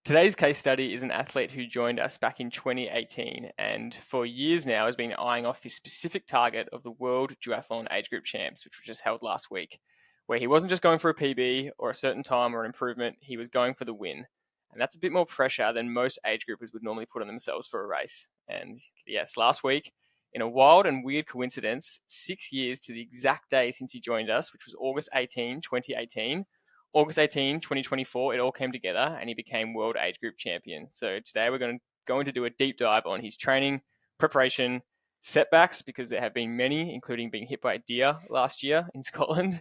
Today's case study is an athlete who joined us back in 2018 and for years now has been eyeing off this specific target of the World Duathlon Age Group Champs, which was just held last week, where he wasn't just going for a PB or a certain time or an improvement, he was going for the win. And that's a bit more pressure than most age groupers would normally put on themselves for a race. And yes, last week, in a wild and weird coincidence, 6 years to the exact day since he joined us, which was August 18, 2018, August 18, 2024, it all came together and he became World Age Group Champion. So today we're going to do a deep dive on his training, preparation, setbacks, because there have been many, including being hit by a deer last year in Scotland,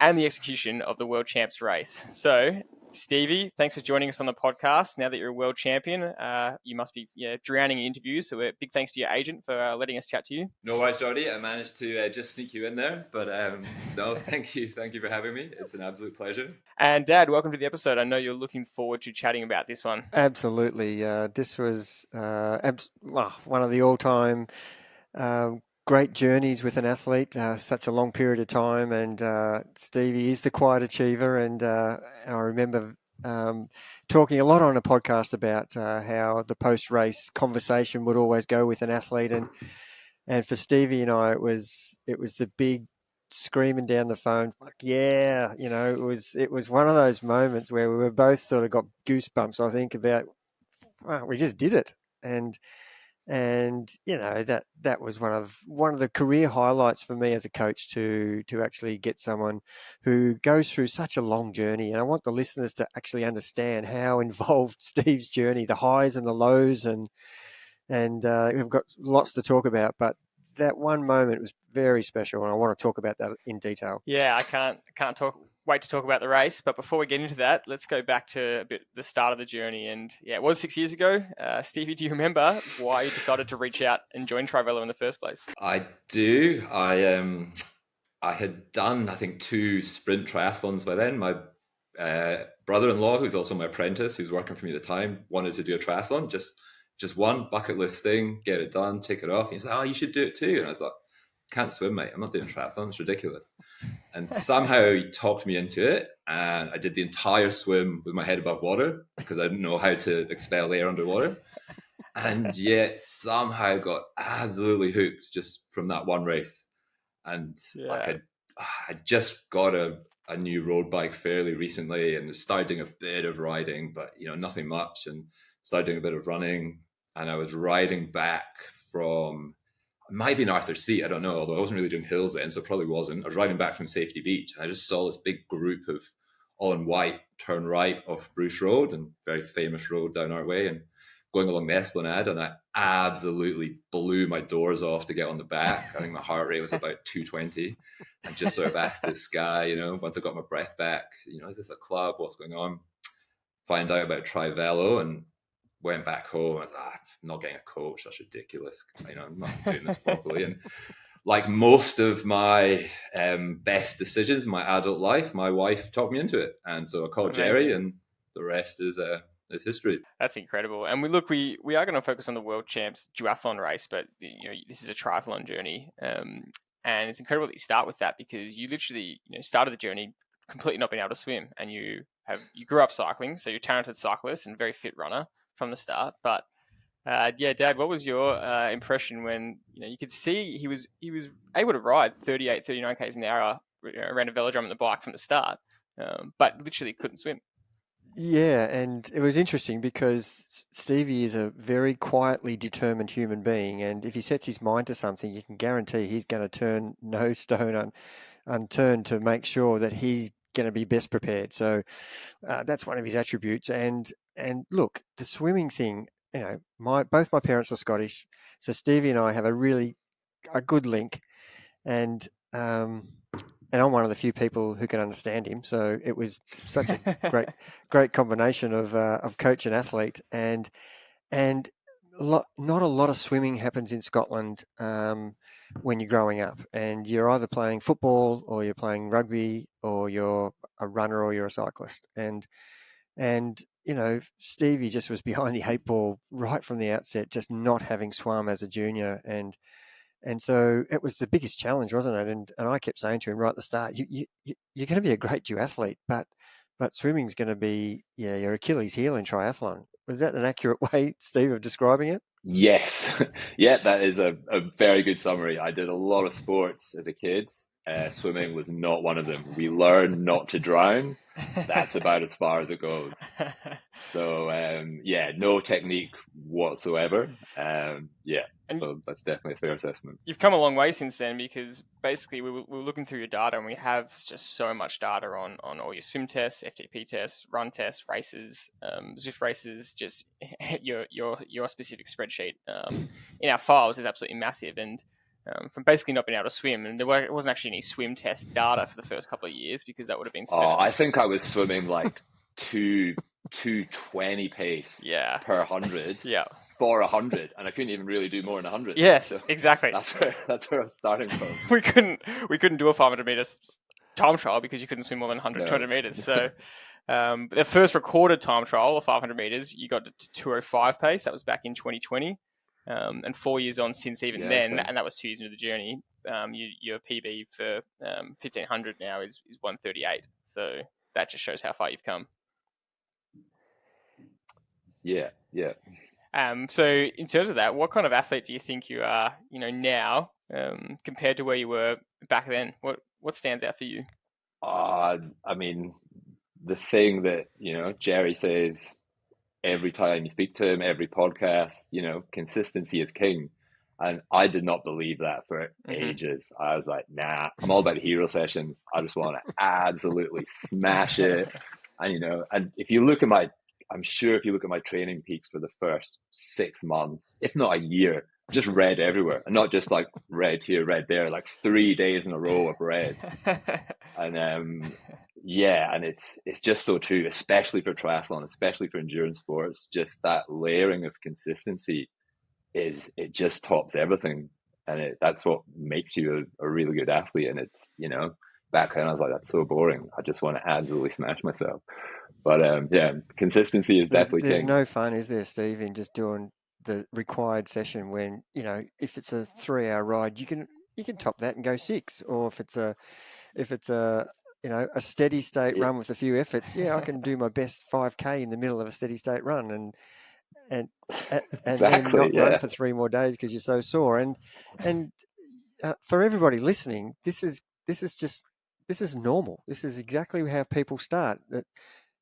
and the execution of the World Champs race. So, Stevie, thanks for joining us on the podcast. Now that you're a world champion, you must be drowning in interviews. So, a big thanks to your agent for letting us chat to you. No worries, Jordy. I managed to just sneak you in there, but no, thank you for having me. It's an absolute pleasure. And Dad, welcome to the episode. I know you're looking forward to chatting about this one. Absolutely. This was one of the all-time great journeys with an athlete, such a long period of time. And Stevie is the quiet achiever. And I remember talking a lot on a podcast about how the post-race conversation would always go with an athlete. And for Stevie and I, it was the big screaming down the phone, fuck yeah, it was one of those moments where we were both sort of got goosebumps. I think about, wow, we just did it. And that was one of the career highlights for me as a coach to actually get someone who goes through such a long journey. And I want the listeners to actually understand how involved Steve's journey, the highs and the lows, and we've got lots to talk about, but that one moment was very special, and I want to talk about that in detail. Yeah, I can't wait to talk about the race. But before we get into that, let's go back to a bit the start of the journey. And yeah, it was 6 years ago. Stevie, do you remember why you decided to reach out and join TriVelo in the first place? I do. I had done, I think, 2 sprint triathlons by then. My brother-in-law, who's also my apprentice, who's working for me at the time, wanted to do a triathlon, just one bucket list thing, get it done, take it off. He's like, oh, you should do it too. And I was like, can't swim, mate. I'm not doing triathlon. It's ridiculous. And somehow he talked me into it. And I did the entire swim with my head above water because I didn't know how to expel air underwater. And yet somehow got absolutely hooked just from that one race. And I just got a new road bike fairly recently and started doing a bit of riding, but nothing much, and started doing a bit of running. And I was riding back from, it might have been Arthur's Seat, I don't know, although I wasn't really doing hills then, so it probably wasn't. I was riding back from Safety Beach, and I just saw this big group of all in white turn right off Bruce Road, and very famous road down our way, and going along the Esplanade, and I absolutely blew my doors off to get on the back. I think my heart rate was about 220, and just sort of asked this guy, once I got my breath back, is this a club? What's going on? Find out about TriVelo, and went back home. I was like, I'm not getting a coach. That's ridiculous. I'm not doing this properly. And like most of my best decisions in my adult life, my wife talked me into it. And so I called Jerry, and the rest is history. That's incredible. And we are going to focus on the World Champs duathlon race, but this is a triathlon journey. And it's incredible that you start with that, because you literally started the journey completely not being able to swim, and you grew up cycling, so you're a talented cyclist and very fit runner from the start. But Dad, what was your impression when you could see he was able to ride 38, 39 k's an hour around a velodrome on the bike from the start, but literally couldn't swim? Yeah, and it was interesting because Stevie is a very quietly determined human being, and if he sets his mind to something, you can guarantee he's going to turn no stone unturned to make sure that he's going to be best prepared. So that's one of his attributes. And look, the swimming thing, both my parents are Scottish, so Stevie and I have a good link, and I'm one of the few people who can understand him. So it was such a great combination of coach and athlete, and not a lot of swimming happens in Scotland when you're growing up, and you're either playing football or you're playing rugby or you're a runner or you're a cyclist. And Stevie just was behind the 8-ball right from the outset, just not having swum as a junior. And so it was the biggest challenge, wasn't it? And I kept saying to him right at the start, you're going to be a great duathlete, but but swimming's going to be, your Achilles heel in triathlon. Was that an accurate way, Steve, of describing it? Yes. Yeah, that is a very good summary. I did a lot of sports as a kid. Swimming was not one of them. We learned not to drown. That's about as far as it goes. So, no technique whatsoever. And so that's definitely a fair assessment. you've come a long way since then, because basically we were looking through your data, and we have just so much data on all your swim tests, FTP tests, run tests, races, Zwift races. Just your specific spreadsheet in our files is absolutely massive. And from basically not being able to swim, and there wasn't actually any swim test data for the first couple of years, because that would have been spent. I think I was swimming like 220 pace per 100 for 100, and I couldn't even really do more than 100. Yes, so exactly. That's where I was starting from. we couldn't do a 500 meters time trial because you couldn't swim more than 100, No. 200 meters. So the first recorded time trial of 500 meters, you got to 205 pace. That was back in 2020. And 4 years on since then, and that was 2 years into the journey, your PB for 1500 now is 138. So that just shows how far you've come. Yeah. So in terms of that, what kind of athlete do you think you are, now, compared to where you were back then? What stands out for you? I mean, the thing that, Jerry says every time you speak to him, every podcast, consistency is king. And I did not believe that for ages. I was like, nah, I'm all about the hero sessions. I just want to absolutely smash it. And, and if you look at I'm sure if you look at my training peaks for the first 6 months, if not a year, just red everywhere. And not just like red here, red there, like 3 days in a row of red. And and it's just so true, especially for triathlon, especially for endurance sports. Just that layering of consistency it just tops everything, and that's what makes you a really good athlete. And it's back then I was like, that's so boring. I just want to absolutely smash myself. But consistency is definitely there's king. no fun, is there, Steve, in just doing the required session when if it's a 3-hour ride, you can top that and go 6, or if it's a a steady state run with a few efforts, I can do my best 5K in the middle of a steady state run and exactly, then not run for 3 more days because you're so sore. And for everybody listening, this is normal. This is exactly how people start. That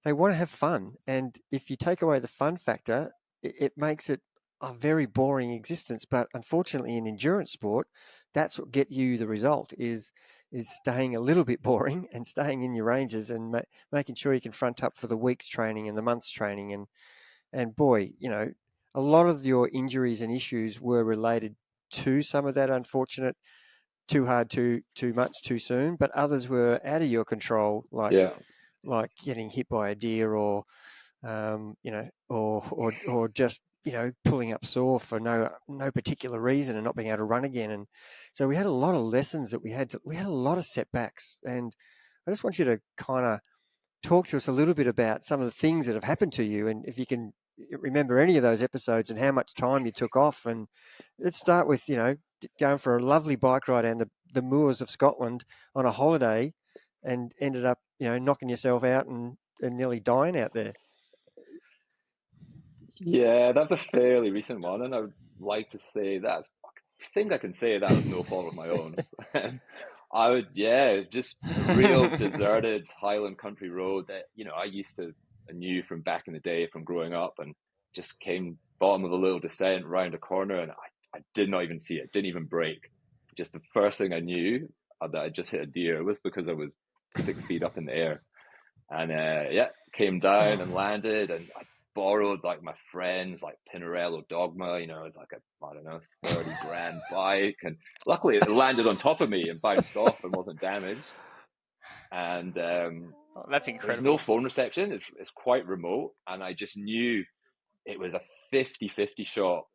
they want to have fun, and if you take away the fun factor, it makes it a very boring existence. But unfortunately, in endurance sport, that's what get you the result is staying a little bit boring and staying in your ranges and making sure you can front up for the week's training and the month's training. And boy, a lot of your injuries and issues were related to some of that unfortunate too hard, too much, too soon, but others were out of your control, like getting hit by a deer or just pulling up sore for no particular reason and not being able to run again. And so we had a lot of lessons that we had a lot of setbacks. And I just want you to kind of talk to us a little bit about some of the things that have happened to you, and if you can remember any of those episodes and how much time you took off. And let's start with going for a lovely bike ride down the moors of Scotland on a holiday and ended up knocking yourself out and nearly dying out there. Yeah, that's a fairly recent one, and I would like to say I think I can say that was no fault of my own. I would, just a real deserted Highland country road that, I knew from back in the day from growing up, and just came bottom of a little descent round a corner, and I did not even see it, didn't even brake. Just the first thing I knew that I just hit a deer was because I was 6 feet up in the air. And came down and landed, and I borrowed like my friend's like Pinarello Dogma, it's like a 30 grand bike, and luckily it landed on top of me and bounced off and wasn't damaged. And that's incredible. There's no phone reception. It's quite remote, and I just knew it was a 50-50 shot,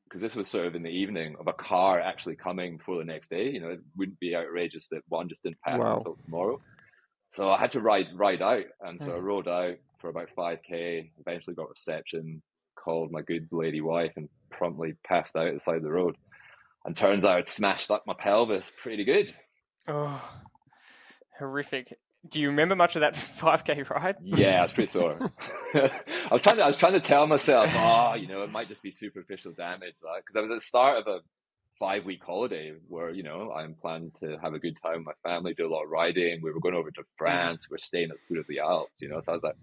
because this was sort of in the evening, of a car actually coming for the next day. It wouldn't be outrageous that one just didn't pass until tomorrow. So I had to ride out, and so I rode out for about 5K, eventually got reception, called my good lady wife, and promptly passed out at the side of the road. And turns out I'd smashed up my pelvis pretty good. Oh, horrific. Do you remember much of that 5K ride? Yeah, I was pretty sore. I was trying to tell myself, it might just be superficial damage, because I was at the start of a 5-week holiday where, I'm planning to have a good time with my family, do a lot of riding. We were going over to France. We're staying at the foot of the Alps, so I was like,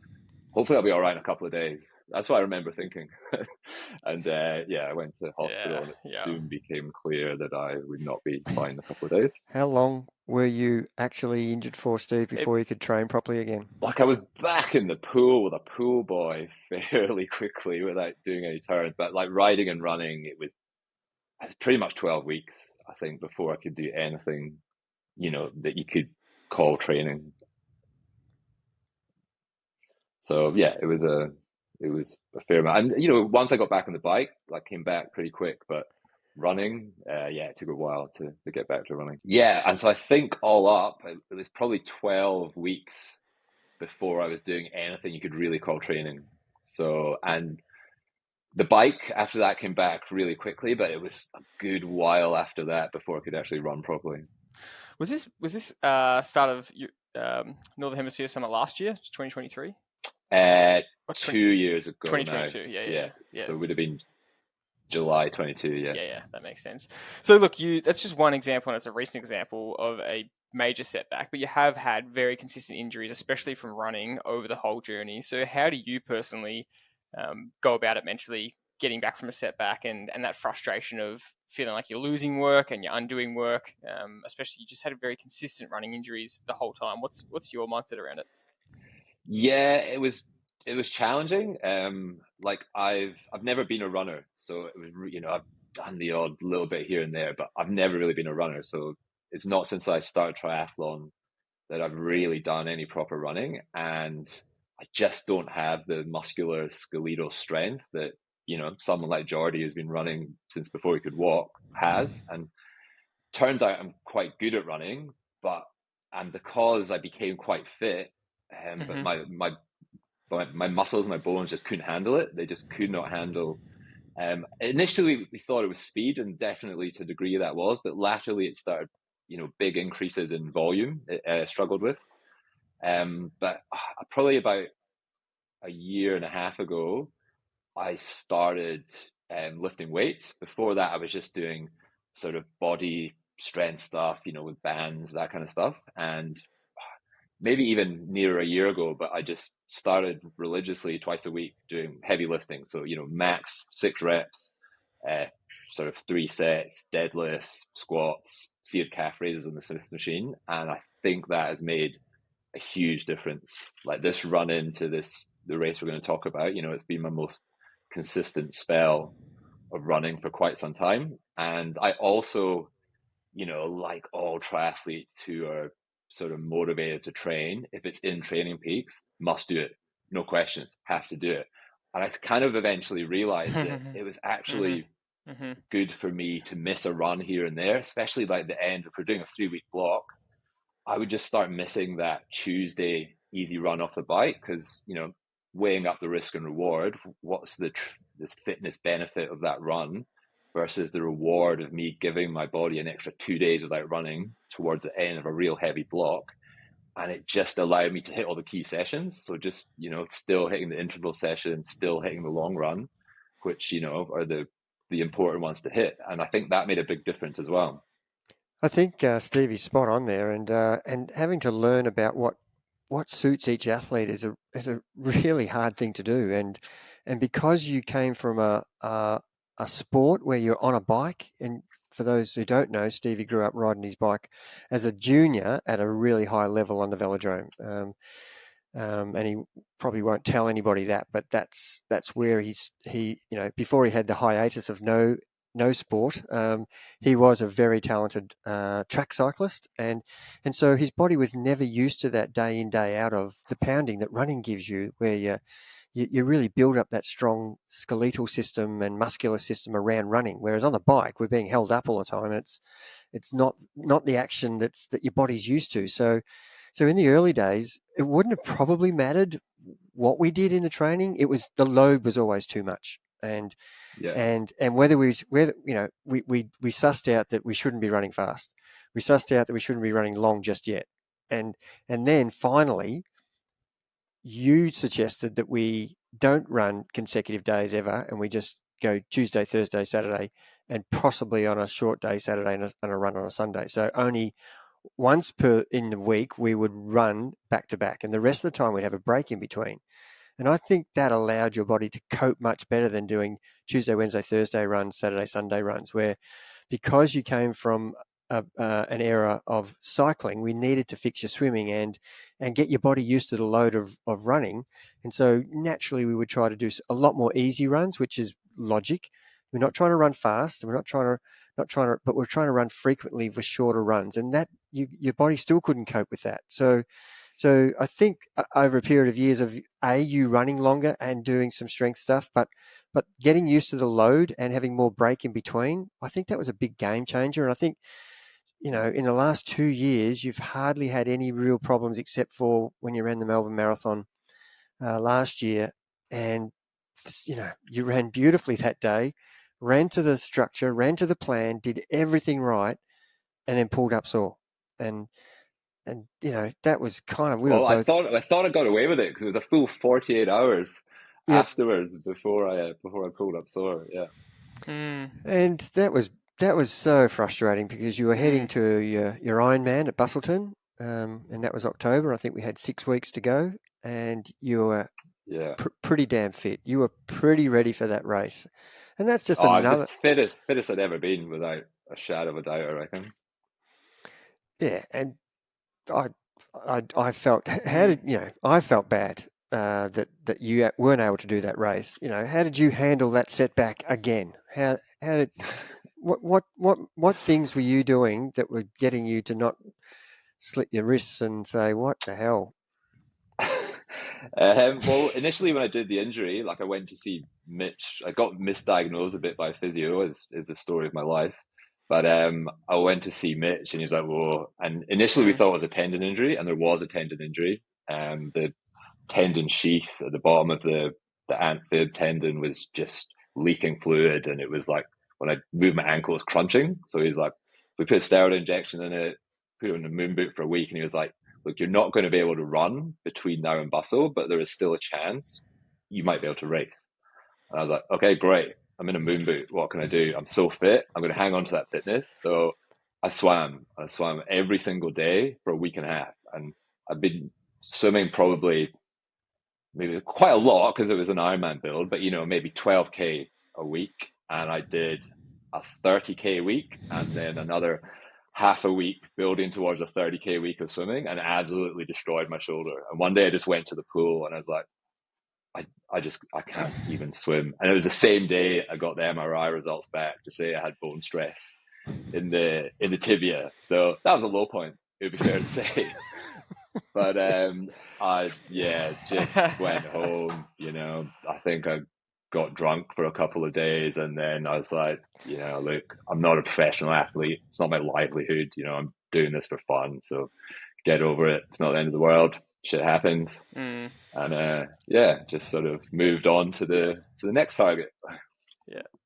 hopefully I'll be all right in a couple of days. That's what I remember thinking. And I went to hospital, and it soon became clear that I would not be fine in a couple of days. How long were you actually injured for, Steve, before you could train properly again? Like, I was back in the pool with a pool boy fairly quickly without doing any turns. But like riding and running, it was pretty much 12 weeks, I think, before I could do anything, that you could call training. So yeah, it was a fair amount. And once I got back on the bike, I came back pretty quick. But running, it took a while to get back to running. Yeah, and so I think all up, it was probably 12 weeks before I was doing anything you could really call training. So, and the bike after that came back really quickly, but it was a good while after that before I could actually run properly. Was this start of Northern Hemisphere Summer last year, 2023? 2 years ago 2022, now. Yeah. So it would have been July 22, Yeah, that makes sense. So look, that's just one example, and it's a recent example of a major setback, but you have had very consistent injuries, especially from running over the whole journey. So how do you personally go about it mentally, getting back from a setback and that frustration of feeling like you're losing work and you're undoing work, especially you just had very consistent running injuries the whole time. What's your mindset around it? Yeah, it was challenging. Like I've never been a runner, so it was I've done the odd little bit here and there, but I've never really been a runner. So it's not since I started triathlon that I've really done any proper running, and I just don't have the muscular skeletal strength that someone like Jordy, who's been running since before he could walk, has. And turns out I'm quite good at running, and because I became quite fit, but my muscles, my bones just couldn't handle it. They just could not handle. Initially, we thought it was speed, and definitely to a degree that was, but latterly it started, big increases in volume. It struggled with. But probably about a year and a half ago, I started lifting weights. Before that, I was just doing sort of body strength stuff, with bands, that kind of stuff. And maybe even near a year ago, but I just started religiously twice a week doing heavy lifting. So, max 6 reps, sort of 3 sets, deadlifts, squats, seated calf raises on the Smith machine. And I think that has made a huge difference. Like this run into the race we're going to talk about, it's been my most consistent spell of running for quite some time. And I also, like all triathletes who are sort of motivated to train, if it's in Training Peaks, must do it. No questions, have to do it. And I kind of eventually realized that it was actually good for me to miss a run here and there, especially like the end. If we're doing a 3-week block, I would just start missing that Tuesday easy run off the bike because, weighing up the risk and reward, what's the fitness benefit of that run versus the reward of me giving my body an extra 2 days without running towards the end of a real heavy block. And it just allowed me to hit all the key sessions. So just, still hitting the interval sessions, still hitting the long run, which, are the important ones to hit. And I think that made a big difference as well. I think Stevie's spot on there, and having to learn about what suits each athlete is a really hard thing to do. And because you came from a sport where you're on a bike, and for those who don't know, Stevie grew up riding his bike as a junior at a really high level on the velodrome. And he probably won't tell anybody that, but that's where he before he had the hiatus of no sport, he was a very talented track cyclist, and so his body was never used to that day in, day out of the pounding that running gives you, where you really build up that strong skeletal system and muscular system around running. Whereas on the bike, we're being held up all the time. It's not the action that your body's used to. So in the early days, it wouldn't have probably mattered what we did in the training. It was the load was always too much. And whether we sussed out that we shouldn't be running fast. We sussed out that we shouldn't be running long just yet. And then finally, you suggested that we don't run consecutive days ever, and we just go Tuesday, Thursday, Saturday, and possibly on a short day Saturday and a run on a Sunday. So only once per in the week we would run back to back, and the rest of the time we'd have a break in between. And I think that allowed your body to cope much better than doing Tuesday, Wednesday, Thursday runs, Saturday, Sunday runs, where because you came from an era of cycling, we needed to fix your swimming and get your body used to the load of running. And so naturally we would try to do a lot more easy runs, which is logic. We're not trying to run fast. We're not trying to, but we're trying to run frequently for shorter runs, and that your body still couldn't cope with that. So I think over a period of years of you running longer and doing some strength stuff, but getting used to the load and having more break in between, I think that was a big game changer. And I think, in the last 2 years, you've hardly had any real problems except for when you ran the Melbourne Marathon last year. And, you ran beautifully that day, ran to the structure, ran to the plan, did everything right, and then pulled up sore. And that was kind of, we were both. I thought I got away with it because it was a full 48 hours afterwards before I pulled up sore. Yeah. And that was so frustrating because you were heading to your Ironman at Busselton, and that was October. I think we had 6 weeks to go, and you were pretty damn fit. You were pretty ready for that race, and that's just another. I was the fittest I'd ever been, without a shadow of a doubt, I reckon. Yeah, and I felt I felt bad that you weren't able to do that race. How did you handle that setback again? How did what things were you doing that were getting you to not slit your wrists and say, what the hell? Well, initially when I did the injury, I went to see Mitch. I got misdiagnosed a bit by physio, is the story of my life. But I went to see Mitch, and he was like, whoa. And initially we thought it was a tendon injury, and there was a tendon injury. The tendon sheath at the bottom of the antfib tendon was just leaking fluid, and it was like, when I moved my ankle, it was crunching. So he's like, we put a steroid injection in it, put it in a moon boot for a week, and he was like, look, you're not going to be able to run between now and Bustle, but there is still a chance you might be able to race. And I was like, okay, great. I'm in a moon boot. What can I do? I'm so fit. I'm going to hang on to that fitness. So I swam every single day for a week and a half. And I've been swimming maybe quite a lot because it was an Ironman build, but maybe 12K a week. And I did a 30K week, and then another half a week building towards a 30K week of swimming, and absolutely destroyed my shoulder. And one day I just went to the pool and I was like, I can't even swim. And it was the same day I got the MRI results back to say I had bone stress in the tibia. So that was a low point, it would be fair to say. But I just went home. I think I got drunk for a couple of days, and then I was like, look, I'm not a professional athlete. It's not my livelihood. I'm doing this for fun. So get over it. It's not the end of the world. Shit happens. And just sort of moved on to the next target.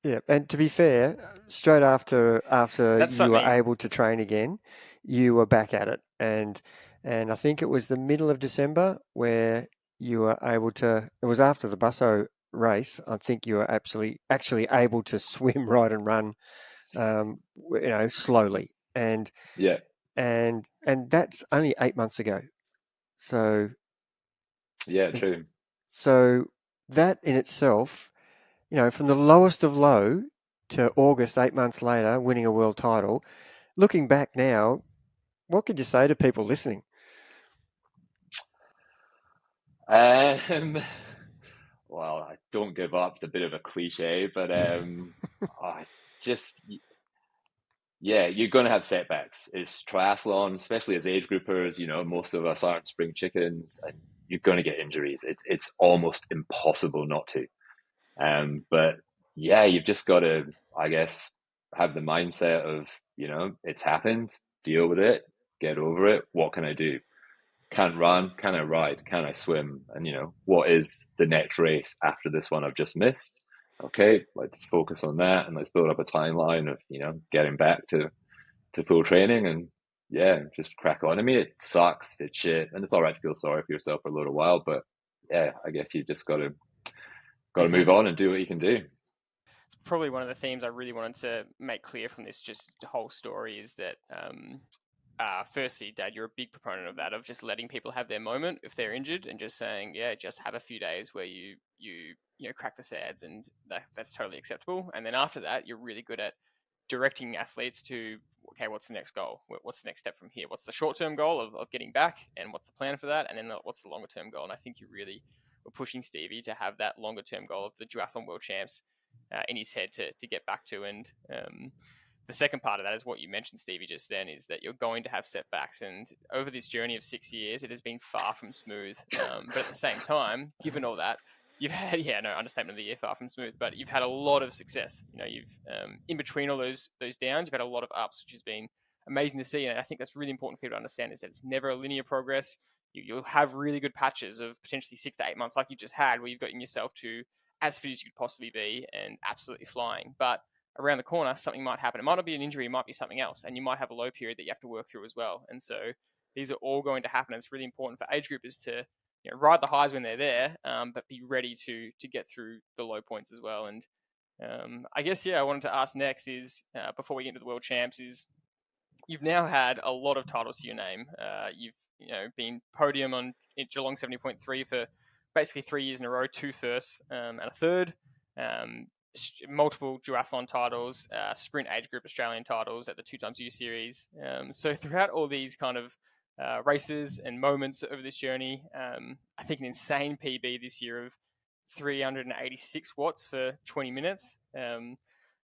Yeah. And to be fair, straight after you were able to train again, you were back at it. And I think it was the middle of December where you were able to. It was after the Busso race. I think you were actually able to swim, ride, and run, slowly. And and that's only 8 months ago. So true. So that in itself, from the lowest of low to August 8 months later, winning a world title. Looking back now, what could you say to people listening? Well, I don't give up. It's a bit of a cliche, but you're going to have setbacks. It's triathlon, especially as age groupers. Most of us aren't spring chickens, and you're going to get injuries. It's almost impossible not to. But you've just got to, I guess, have the mindset of, it's happened, deal with it, get over it. What can I do? Can't run, can I ride, can I swim? And, what is the next race after this one I've just missed? Okay, let's focus on that, and let's build up a timeline of, getting back to full training and yeah, just crack on. I mean, it sucks, it's shit, and it's all right to feel sorry for yourself for a little while, but yeah, I guess you just got to move on and do what you can do. It's probably one of the themes I really wanted to make clear from this just whole story is that firstly, Dad, you're a big proponent of that, of just letting people have their moment if they're injured and just saying, yeah, just have a few days where you crack the sads, and that's totally acceptable. And then after that, you're really good at directing athletes to, okay, what's the next goal? What's the next step from here? What's the short-term goal of getting back, and what's the plan for that? And then what's the longer-term goal? And I think you really were pushing Stevie to have that longer-term goal of the duathlon world champs in his head to get back to. And the second part of that is what you mentioned, Stevie, just then, is that you're going to have setbacks. And over this journey of 6 years, it has been far from smooth. But at the same time, given all that, you've had, understatement of the year, far from smooth, but you've had a lot of success. You've, in between all those downs, you've had a lot of ups, which has been amazing to see. And I think that's really important for people to understand, is that it's never a linear progress. You'll have really good patches of potentially 6 to 8 months, like you just had, where you've gotten yourself to as fit as you could possibly be and absolutely flying. But around the corner, something might happen. It might not be an injury, it might be something else. And you might have a low period that you have to work through as well. And so these are all going to happen. It's really important for age groupers to ride the highs when they're there, but be ready to get through the low points as well. And I guess, I wanted to ask next is, before we get into the world champs, is you've now had a lot of titles to your name. You've been podium on Geelong 70.3 for basically 3 years in a row, 2 firsts and a third, multiple duathlon titles, sprint age group Australian titles at the 2xU series. So throughout all these kind of races and moments over this journey, I think an insane PB this year of 386 watts for 20 minutes.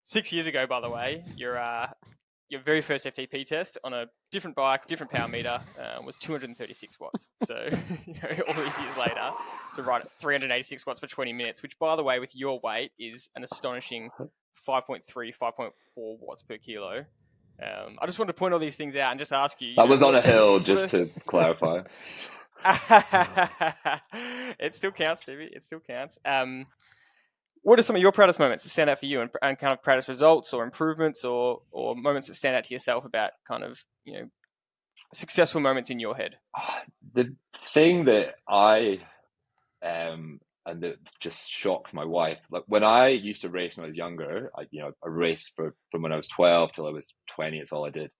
6 years ago, by the way, your very first FTP test on a different bike, different power meter, was 236 watts. So, all these years later, to ride at 386 watts for 20 minutes, which, by the way, with your weight is an astonishing 5.3, 5.4 watts per kilo. I just wanted to point all these things out and just ask you. That was on a hill, just to clarify. It still counts, Stevie. It still counts. What are some of your proudest moments that stand out for you, and kind of proudest results or improvements or moments that stand out to yourself about kind of, successful moments in your head? The thing that I and that just shocks my wife, like when I used to race when I was younger, I raced from when I was 12 till I was 20. It's all I did.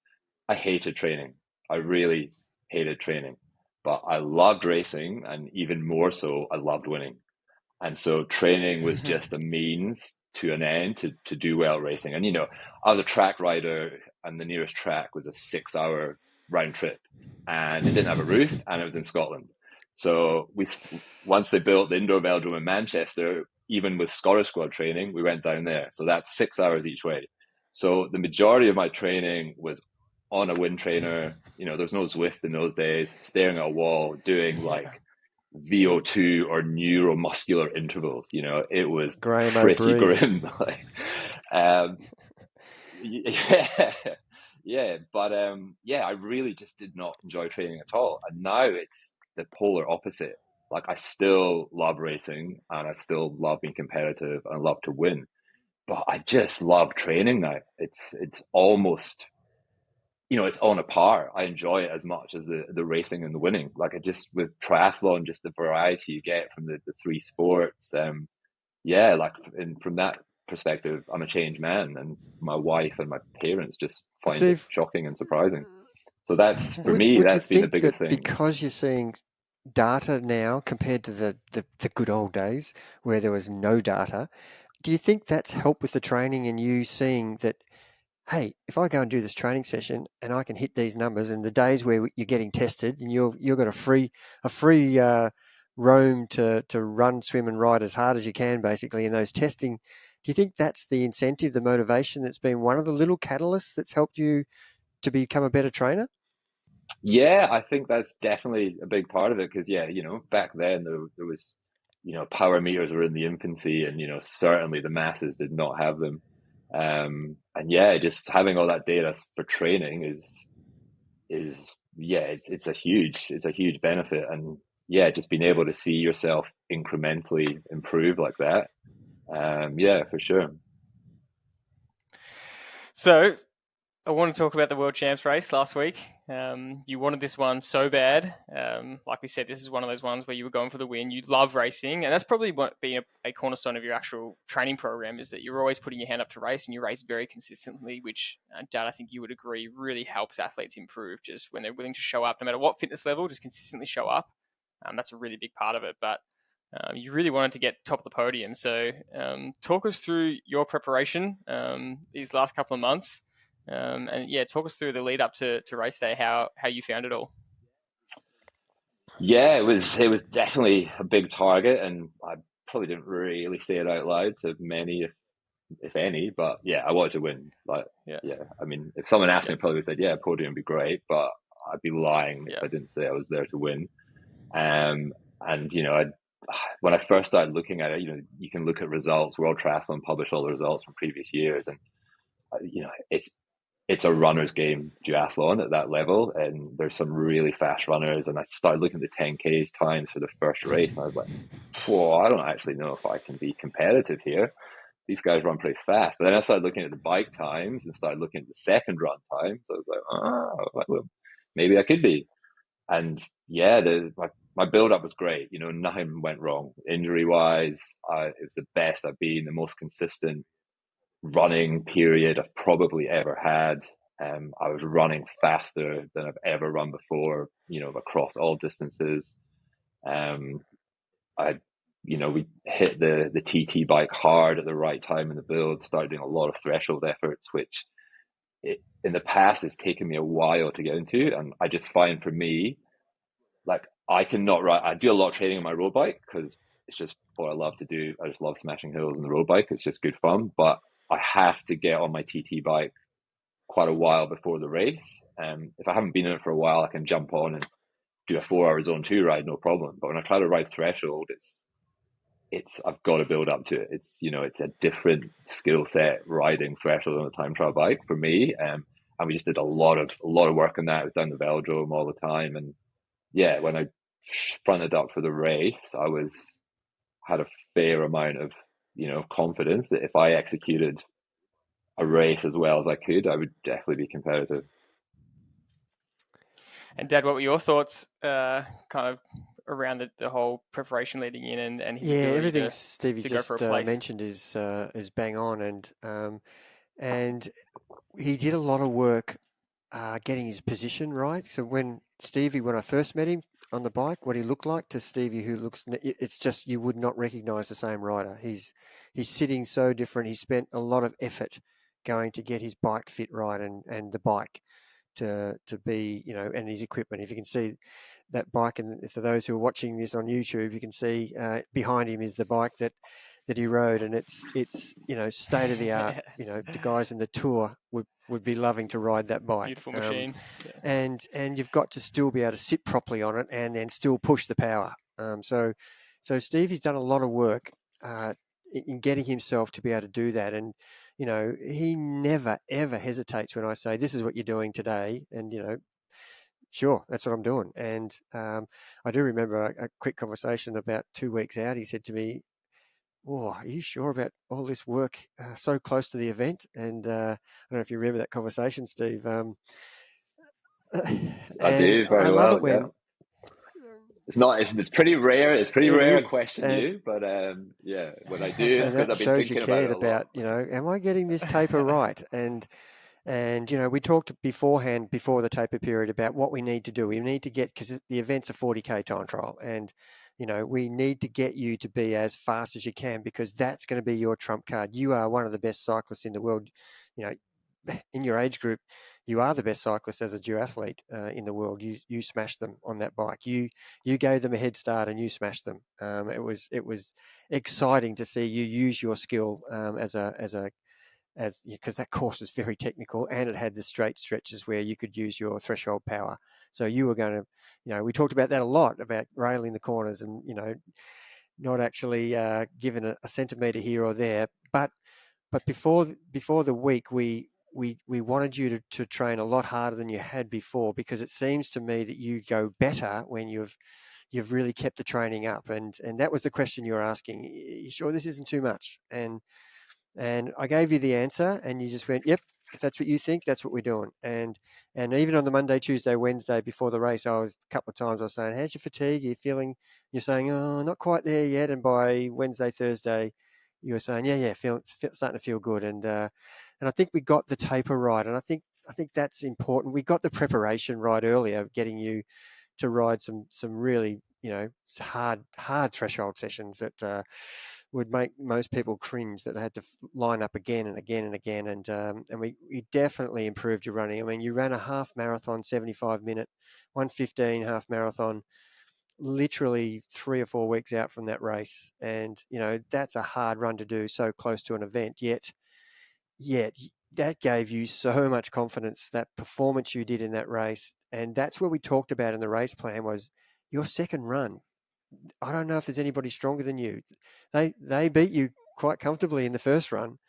I hated training. I really hated training, but I loved racing, and even more so, I loved winning. And so training was just a means to an end to do well racing. And, I was a track rider, and the nearest track was a 6-hour round trip, and it didn't have a roof, and it was in Scotland. So once they built the indoor velodrome in Manchester, even with Scottish squad training, we went down there. So that's 6 hours each way. So the majority of my training was on a wind trainer. There's no Zwift in those days, staring at a wall, doing like VO2 or neuromuscular intervals. It was pretty grim. But I really just did not enjoy training at all. And now it's the polar opposite. Like, I still love racing, and I still love being competitive, and I love to win, but I just love training now. It's almost, it's on a par. I enjoy it as much as the racing and the winning. Like, with triathlon, just the variety you get from the 3 sports. From that perspective, I'm a changed man, and my wife and my parents just find it shocking and surprising. So that's, for me, that's been the biggest thing. Because you're seeing data now compared to the good old days where there was no data, do you think that's helped with the training, and you seeing that, hey, if I go and do this training session and I can hit these numbers, and the days where you're getting tested and you've got a free roam to run, swim and ride as hard as you can basically in those testing, do you think that's the incentive, the motivation that's been one of the little catalysts that's helped you to become a better trainer? Yeah, I think that's definitely a big part of it, because back then there was, power meters were in the infancy, and certainly the masses did not have them. Just having all that data for training is it's a huge benefit. And just being able to see yourself incrementally improve like that, for sure. So I want to talk about the World Champs race last week. You wanted this one so bad. Like we said, this is one of those ones where you were going for the win. You love racing, and that's probably what being a cornerstone of your actual training program is that you're always putting your hand up to race, and you race very consistently, which, Dad, I think you would agree, really helps athletes improve just when they're willing to show up, no matter what fitness level, just consistently show up. That's a really big part of it, but you really wanted to get top of the podium. So talk us through your preparation these last couple of months. And yeah, talk us through the lead up to race day, how you found it all. Yeah, it was definitely a big target, and I probably didn't really say it out loud to many, if any. But yeah, I wanted to win. Yeah. I mean, if someone asked me, I probably would have said, "Yeah, podium would be great," but I'd be lying if I didn't say I was there to win. And when I first started looking at it, you can look at results. World Triathlon published all the results from previous years, and it's a runner's game, duathlon at that level, and there's some really fast runners. And I started looking at the 10K times for the first race, and I was like, whoa, I don't actually know if I can be competitive here. These guys run pretty fast. But then I started looking at the bike times and started looking at the second run times. So I was like, well, maybe I could be. And yeah, my build-up was great. Nothing went wrong. Injury-wise, it was the best I've been, the most consistent running period I've probably ever had. I was running faster than I've ever run before, across all distances. We hit the TT bike hard at the right time in the build, started doing a lot of threshold efforts, which in the past it's taken me a while to get into. And I just find for me, like, I cannot ride. I do a lot of training on my road bike because it's just what I love to do. I just love smashing hills on the road bike. It's just good fun. But I have to get on my TT bike quite a while before the race. If I haven't been in it for a while, I can jump on and do a 4-hour zone 2 ride, no problem. But when I try to ride threshold, I've got to build up to it. It's a different skill set riding threshold on a time trial bike for me. And we just did a lot of work on that. It was down the velodrome all the time. And yeah, when I fronted up for the race, I had a fair amount of confidence that if I executed a race as well as I could, I would definitely be competitive. And Dad, what were your thoughts kind of around the whole preparation leading in and his ability everything Stevie just mentioned is bang on, and he did a lot of work getting his position right. So when I first met him on the bike, what he looked like to Stevie, it's just you would not recognise the same rider. He's sitting so different. He spent a lot of effort going to get his bike fit right and the bike to be, and his equipment. If you can see that bike, and for those who are watching this on YouTube, you can see behind him is the bike that he rode, and it's state of the art. The guys in the tour would be loving to ride that bike. Beautiful machine. And you've got to still be able to sit properly on it and then still push the power. So Stevie's done a lot of work in getting himself to be able to do that. And, he never, ever hesitates when I say, this is what you're doing today. And, sure, that's what I'm doing. And I do remember a quick conversation about 2 weeks out. He said to me, "Oh, are you sure about all this work so close to the event?" And I don't know if you remember that conversation, Steve. I do very well. Love it when it's pretty rare. It's pretty rare a question you, but when I do, it's because I've been thinking about it a lot. Am I getting this taper right? And we talked beforehand, before the taper period, about what we need to do. We need to get, because the event's a 40K time trial, and we need to get you to be as fast as you can, because that's going to be your trump card. You are one of the best cyclists in the world. In your age group, you are the best cyclist as a duathlete in the world. You smashed them on that bike. You gave them a head start and you smashed them. It was exciting to see you use your skill because that course was very technical, and it had the straight stretches where you could use your threshold power. So you were going to, we talked about that a lot, about railing the corners and, not actually giving a centimetre here or there. But before the week, we wanted you to train a lot harder than you had before, because it seems to me that you go better when you've really kept the training up. And that was the question you were asking. Are you sure this isn't too much? And I gave you the answer, and you just went, yep, if that's what you think, that's what we're doing. And even on the Monday, Tuesday, Wednesday before the race, a couple of times I was saying, how's your fatigue? Are you feeling? You're saying, oh, not quite there yet. And by Wednesday, Thursday, you were saying, yeah, starting to feel good. And I think we got the taper right. And I think that's important. We got the preparation right earlier, getting you to ride some really, hard threshold sessions that would make most people cringe, that they had to line up again and again and again. And we definitely improved your running. I mean, you ran a half marathon, 75-minute, 1:15 half marathon, literally 3 or 4 weeks out from that race. And, that's a hard run to do so close to an event, yet that gave you so much confidence, that performance you did in that race. And that's what we talked about in the race plan, was your second run. I don't know if there's anybody stronger than you. They beat you quite comfortably in the first run,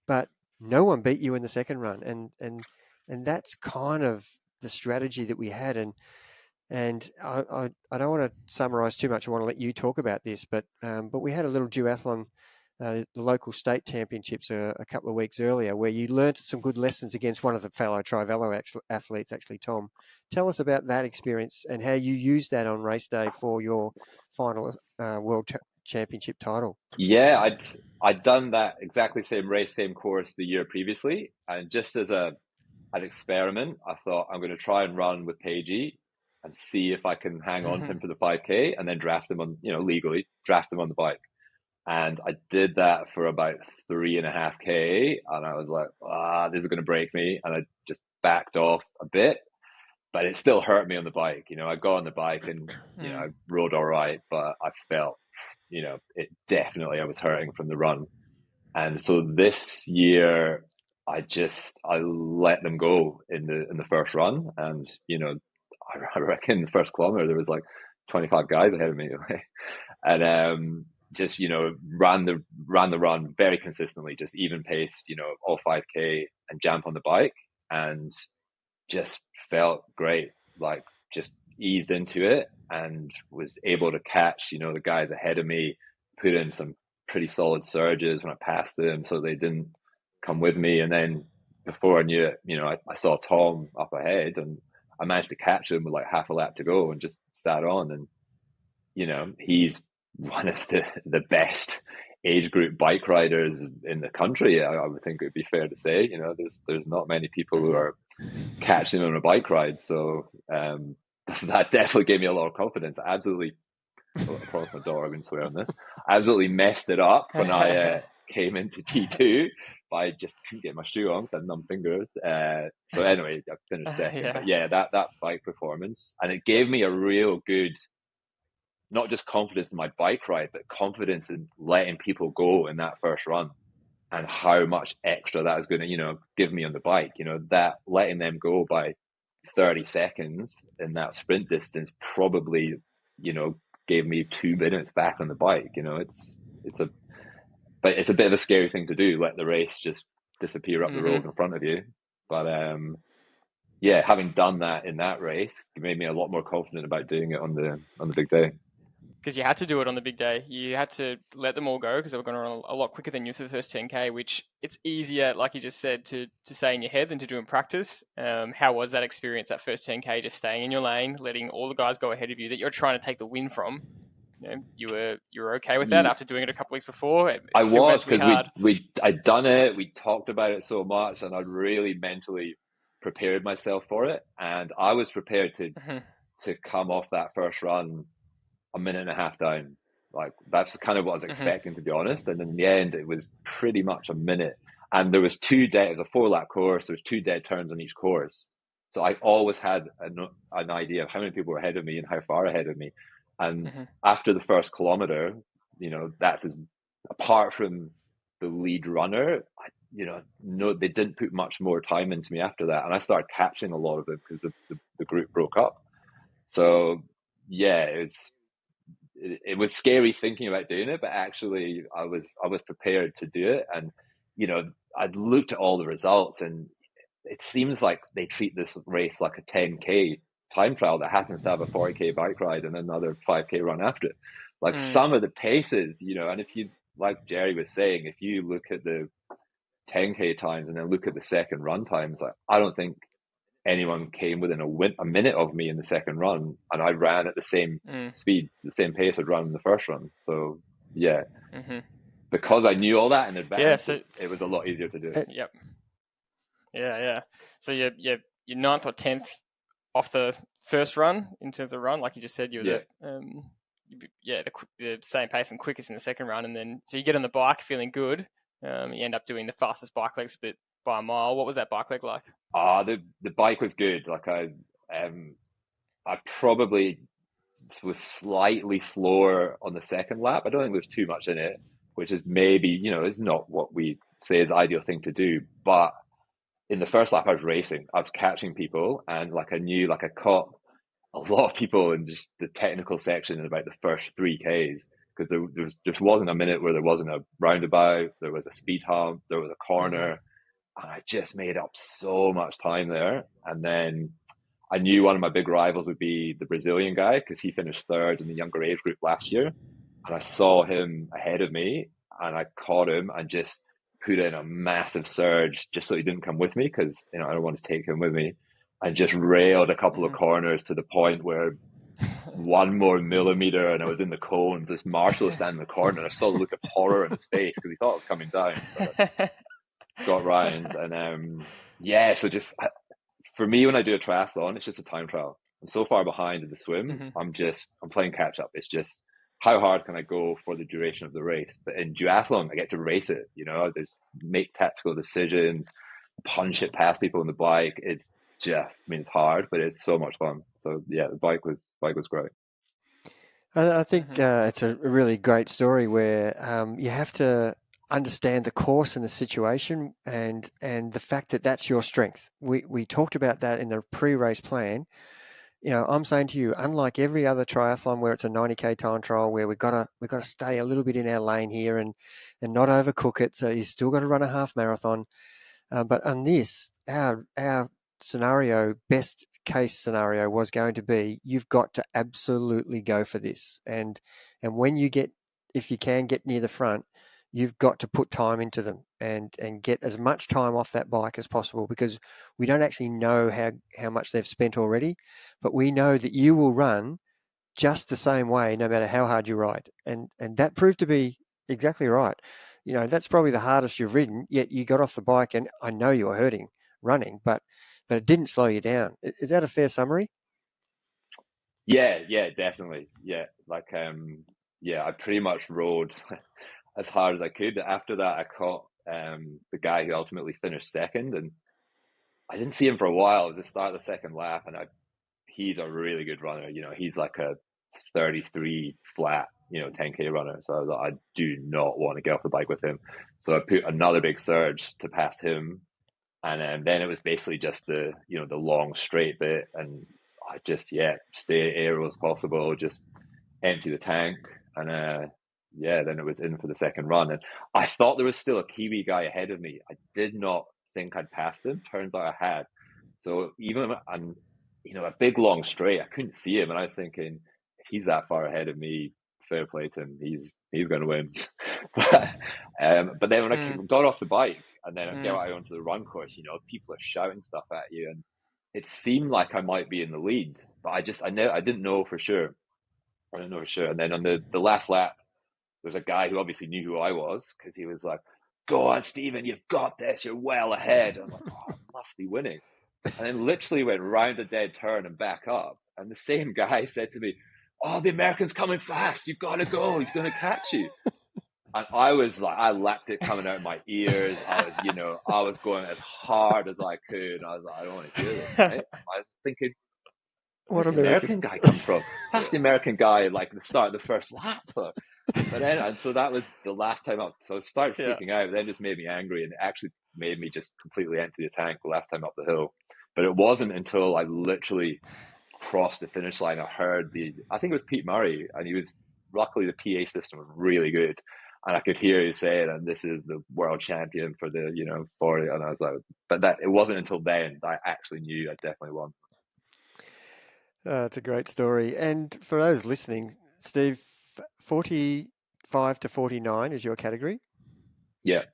but no one beat you in the second run. And that's kind of the strategy that we had. And I don't want to summarize too much. I want to let you talk about this, but we had a little duathlon, the local state championships a couple of weeks earlier, where you learnt some good lessons against one of the fellow TriVelo athletes, actually, Tom. Tell us about that experience and how you used that on race day for your final World Championship title. Yeah, I'd done that exactly same race, same course the year previously. And just as an experiment, I thought, I'm going to try and run with Pagey and see if I can hang on to him for the 5K, and then draft him on, legally draft him on the bike. And I did that for about 3.5K, and I was like, this is going to break me. And I just backed off a bit, but it still hurt me on the bike. I got on the bike and, I rode all right, but I felt, it definitely, I was hurting from the run. And so this year, I let them go in the first run. And, I reckon the first kilometer, there was like 25 guys ahead of me. And, just, ran the run very consistently, just even pace, all 5K, and jump on the bike, and just felt great, like just eased into it and was able to catch, the guys ahead of me, put in some pretty solid surges when I passed them so they didn't come with me. And then before I knew it, I saw Tom up ahead, and I managed to catch him with like half a lap to go and just start on. And, he's one of the best age group bike riders in the country. I would think it would be fair to say, there's not many people who are catching him on a bike ride. So that definitely gave me a lot of confidence. I absolutely, across my door, I've been swearing this, I absolutely messed it up when I came into T2, but I just couldn't get my shoe on because I had numb fingers. So anyway, I finished second. Yeah. But yeah, that bike performance, and it gave me a real good, not just confidence in my bike ride, but confidence in letting people go in that first run, and how much extra that is going to, give me on the bike. That letting them go by 30 seconds in that sprint distance probably, gave me 2 minutes back on the bike. But it's a bit of a scary thing to do, let the race just disappear up the road in front of you. But yeah, having done that in that race, it made me a lot more confident about doing it on the big day. Because you had to do it on the big day. You had to let them all go because they were going to run a lot quicker than you for the first 10K, which it's easier, like you just said, to say in your head than to do in practice. How was that experience, that first 10K, just staying in your lane, letting all the guys go ahead of you that you're trying to take the win from? You were okay with that after doing it a couple of weeks before? I was, because I'd done it, we talked about it so much, and I'd really mentally prepared myself for it. And I was prepared to come off that first run a minute and a half down. Like, that's kind of what I was expecting, to be honest. And in the end, it was pretty much a minute. And there was it was a 4-lap course. There was 2 dead turns on each course. So I always had an idea of how many people were ahead of me and how far ahead of me. And after the first kilometer, that's apart from the lead runner, no, they didn't put much more time into me after that. And I started catching a lot of it because the group broke up. So yeah, it was scary thinking about doing it, but actually I was prepared to do it. And, I'd looked at all the results, and it seems like they treat this race like a 10K time trial that happens to have a 40K bike ride and another 5K run after it. Like some of the paces, and if you, like Jerry was saying, if you look at the 10K times and then look at the second run times, like, I don't think anyone came within a minute of me in the second run, and I ran at the same speed, the same pace I'd run in the first run. So yeah, because I knew all that in advance, it was a lot easier to do. Yep. Yeah. So you're 9th or 10th off the first run in terms of run, like you just said. You're the same pace and quickest in the second run, and then so you get on the bike feeling good. You end up doing the fastest bike legs by a mile. What was that bike leg like? The bike was good. Like I probably was slightly slower on the second lap. I don't think there's too much in it, which is maybe, is not what we say is the ideal thing to do. But in the first lap, I was racing. I was catching people, and I knew, I caught a lot of people in just the technical section in about the first 3Ks, because there just wasn't a minute where there wasn't a roundabout, there was a speed hump, there was a corner, and I just made up so much time there. And then I knew one of my big rivals would be the Brazilian guy, because he finished third in the younger age group last year, and I saw him ahead of me, and I caught him and just put in a massive surge just so he didn't come with me, because I don't want to take him with me, and just railed a couple of corners to the point where one more millimeter and I was in the cones. This marshal was standing in the corner, and I saw the look of horror in his face because he thought I was coming down. But got round, and so just for me, when I do a triathlon, it's just a time trial. I'm so far behind in the swim. I'm playing catch up. It's just, how hard can I go for the duration of the race? But in duathlon, I get to race it. There's make tactical decisions, punch it past people on the bike. It's it's hard, but it's so much fun. So yeah, the bike was great. I think it's a really great story where you have to understand the course and the situation, and the fact that that's your strength. We talked about that in the pre-race plan. I'm saying to you, unlike every other triathlon where it's a 90K time trial, where we've got to stay a little bit in our lane here and not overcook it. So you still got to run a half marathon. But on this, our scenario, best case scenario, was going to be, you've got to absolutely go for this. And when if you can get near the front, you've got to put time into them and get as much time off that bike as possible, because we don't actually know how much they've spent already, but we know that you will run just the same way no matter how hard you ride. And that proved to be exactly right. That's probably the hardest you've ridden, yet you got off the bike, and I know you were hurting running, but it didn't slow you down. Is that a fair summary? Yeah, definitely. Yeah. I pretty much rode as hard as I could. After that, I caught the guy who ultimately finished second, and I didn't see him for a while. It was the start of the second lap, and he's a really good runner. He's like a 33 flat, 10K runner. So I was like, I do not want to get off the bike with him. So I put another big surge to pass him, and then it was basically just the long straight bit, and I just stay aero as possible, just empty the tank, and then it was in for the second run. And I thought there was still a Kiwi guy ahead of me. I did not think I'd passed him. Turns out I had. So even a big long straight, I couldn't see him, and I was thinking, if he's that far ahead of me, fair play to him. He's going to win. but then when I got off the bike and then I get out onto the run course, people are shouting stuff at you, and it seemed like I might be in the lead, but I didn't know for sure. And then on the last lap, there's a guy who obviously knew who I was, because he was like, "Go on, Stephen, you've got this. You're well ahead." I'm like, "Oh, I must be winning." And then literally went round a dead turn and back up. And the same guy said to me, "Oh, the American's coming fast. You've got to go. He's going to catch you." And I was like, I lapped it coming out of my ears. I was going as hard as I could. I was like, I don't want to hear this. Right? I was thinking, where's the American guy come from? That's the American guy, like the start of the first lap. But then, and so that was the last time up. So I started freaking out. Then just made me angry, and it actually made me just completely empty the tank the last time up the hill. But it wasn't until I literally crossed the finish line, I heard I think it was Pete Murray, and luckily the PA system was really good, and I could hear you saying, "And this is the world champion for the 40," and I was like, but that it wasn't until then that I actually knew I definitely won. It's a great story. And for those listening, Steve, 45 to 49 is your category? Yeah.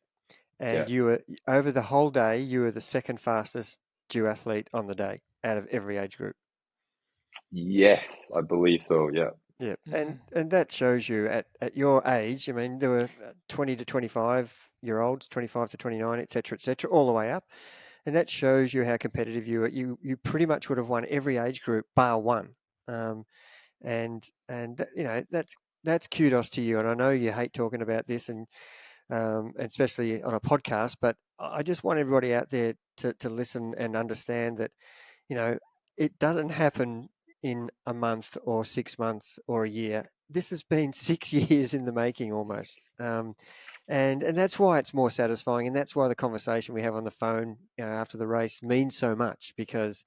and you were, over the whole day, you were the second fastest duathlete on the day out of every age group. Yes, I believe so. Yeah. Yeah, and that shows you at your age. I mean, there were 20 to 25-year-olds, 25 to 29, et cetera, all the way up, and that shows you how competitive you were. You pretty much would have won every age group bar one, and that's kudos to you. And I know you hate talking about this, and especially on a podcast, but I just want everybody out there to listen and understand that, it doesn't happen in a month or 6 months or a year. This has been 6 years in the making almost. And that's why it's more satisfying. And that's why the conversation we have on the phone, after the race means so much, because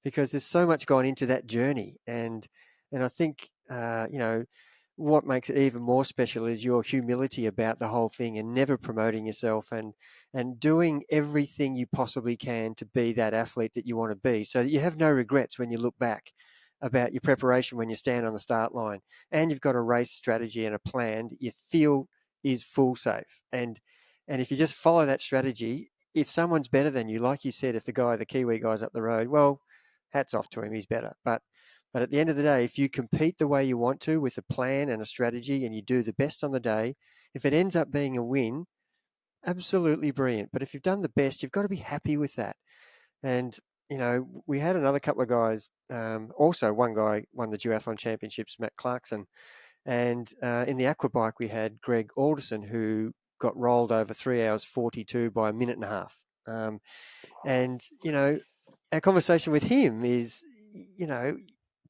there's so much gone into that journey. And I think, what makes it even more special is your humility about the whole thing, and never promoting yourself, and doing everything you possibly can to be that athlete that you want to be, so that you have no regrets when you look back about your preparation when you stand on the start line, and you've got a race strategy and a plan that you feel is full safe. And if you just follow that strategy, if someone's better than you, like you said, if the Kiwi guy's up the road, well, hats off to him, he's better. But at the end of the day, if you compete the way you want to with a plan and a strategy, and you do the best on the day, if it ends up being a win, absolutely brilliant. But if you've done the best, you've got to be happy with that. And, we had another couple of guys. Also, one guy won the Duathlon Championships, Matt Clarkson. And in the aquabike, we had Greg Alderson, who got rolled over 3 hours 42 by a minute and a half. And, our conversation with him is,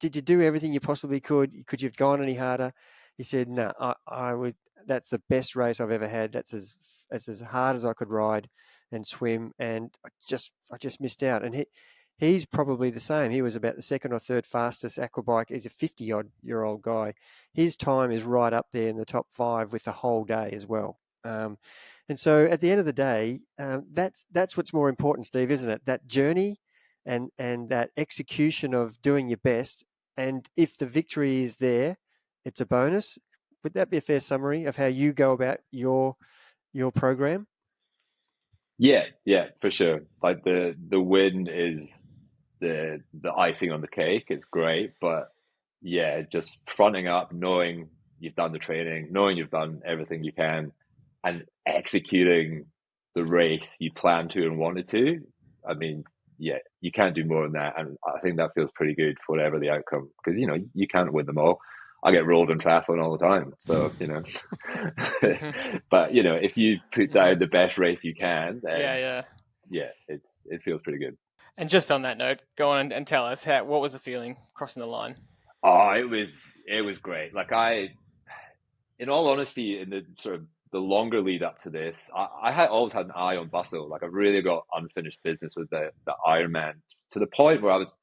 did you do everything you possibly could? Could you have gone any harder? He said, no, I would. That's the best race I've ever had. That's as hard as I could ride and swim, and I just missed out. And he's probably the same. He was about the second or third fastest aquabike. He's a 50-odd-year-old guy. His time is right up there in the top 5 with the whole day as well. And so at the end of the day, that's what's more important, Steve, isn't it? That journey and that execution of doing your best. And if the victory is there, it's a bonus. Would that be a fair summary of how you go about your program? Yeah, for sure. Like the win is the icing on the cake. It's great, but yeah, just fronting up, knowing you've done the training, knowing you've done everything you can, and executing the race you planned to and wanted to. I mean, yeah, you can't do more than that, and I think that feels pretty good for whatever the outcome, because you can't win them all. I get rolled in triathlon all the time, so but if you put down the best race you can, then it feels pretty good. And just on that note, go on and tell us what was the feeling crossing the line? Oh, it was great. Like, in all honesty, in the sort of the longer lead up to this, I had always had an eye on Busso. Like, I really got unfinished business with the Ironman, to the point where I was